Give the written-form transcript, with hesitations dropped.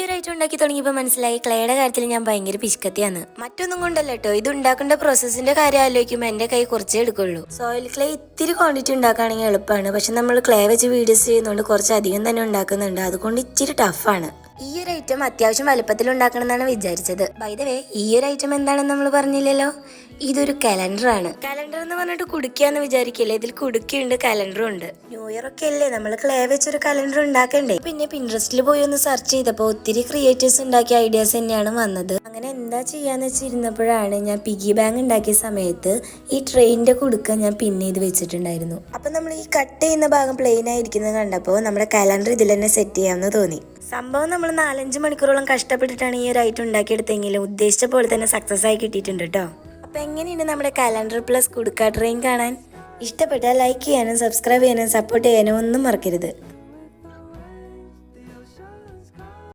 ഒരു ഐറ്റം ഉണ്ടാക്കി തുടങ്ങിയപ്പോൾ മനസ്സിലായി ക്ലേയുടെ കാര്യത്തിൽ ഞാൻ ഭയങ്കര പിശുക്കത്തിയാണ്. മറ്റൊന്നും കൊണ്ടല്ല കേട്ടോ, ഇത് ഉണ്ടാക്കേണ്ട പ്രോസസ്സിന്റെ കാര്യം ആലോചിക്കുമ്പോൾ എന്റെ കൈ കുറച്ചേ എടുക്കുള്ളൂ. സോയിൽ ക്ലേ ഇത്തിരി ക്വാണ്ടിറ്റി ഉണ്ടാക്കുകയാണെങ്കിൽ എളുപ്പമാണ്, പക്ഷെ നമ്മൾ ക്ലേ വെച്ച് വീഡിയോസ് ചെയ്യുന്നതുകൊണ്ട് കുറച്ച് അധികം തന്നെ ഉണ്ടാക്കുന്നുണ്ട്, അതുകൊണ്ട് ഇച്ചിരി ടഫാണ്. ഈ ഒരു ഐറ്റം അത്യാവശ്യം വലുപ്പത്തിൽ ഉണ്ടാക്കണം എന്നാണ് വിചാരിച്ചത്. ബൈ ദ വേ, ഈ ഒരു ഐറ്റം എന്താണെന്ന് നമ്മൾ പറഞ്ഞില്ലല്ലോ. ഇതൊരു കലണ്ടറാണ്. കലണ്ടർ എന്ന് പറഞ്ഞിട്ട് കുടുക്കിയാന്ന് വിചാരിക്കില്ലേ, ഇതിൽ കുടുക്കിയുണ്ട്, കലണ്ടറും ഉണ്ട്. ന്യൂ ഇയർ ഒക്കെ അല്ലേ, നമ്മൾ ക്ലേ വെച്ചൊരു കലണ്ടർ ഉണ്ടാക്കണ്ടേ. പിന്നെ പിൻട്രസ്റ്റിൽ പോയി ഒന്ന് സെർച്ച് ചെയ്തപ്പോൾ ഒത്തിരി ക്രിയേറ്റേഴ്സ് ഉണ്ടാക്കിയ ഐഡിയാസ് തന്നെയാണ് വന്നത്. അങ്ങനെ എന്താ ചെയ്യാന്ന് വെച്ചിരുന്നപ്പോഴാണ് ഞാൻ പിഗി ബാങ്ക് ഉണ്ടാക്കിയ സമയത്ത് ഈ ട്രെയിനിന്റെ കുടുക്ക ഞാൻ പിന്നെ ഇത് വെച്ചിട്ടുണ്ടായിരുന്നു. അപ്പൊ നമ്മൾ ഈ കട്ട് ചെയ്യുന്ന ഭാഗം പ്ലെയിൻ ആയിരിക്കുന്നത് കണ്ടപ്പോൾ നമ്മുടെ കലണ്ടർ ഇതിൽ തന്നെ സെറ്റ് ചെയ്യാമെന്ന് തോന്നി. സംഭവം നമ്മൾ 4-5 മണിക്കൂറോളം കഷ്ടപ്പെട്ടിട്ടാണ് ഈ ഒരു ഐറ്റം ഉണ്ടാക്കിയെടുത്തെങ്കിലും ഉദ്ദേശിച്ച പോലെ തന്നെ സക്സസ് ആയി കിട്ടിയിട്ടുണ്ട് കേട്ടോ. അപ്പൊ എങ്ങനെയുണ്ട് നമ്മുടെ കലണ്ടർ പ്ലസ് കുടുക്ക ട്രെയിൻ കാണാൻ? ഇഷ്ടപ്പെട്ടാൽ ലൈക്ക് ചെയ്യാനും സബ്സ്ക്രൈബ് ചെയ്യാനും സപ്പോർട്ട് ചെയ്യാനും ഒന്നും മറക്കരുത്.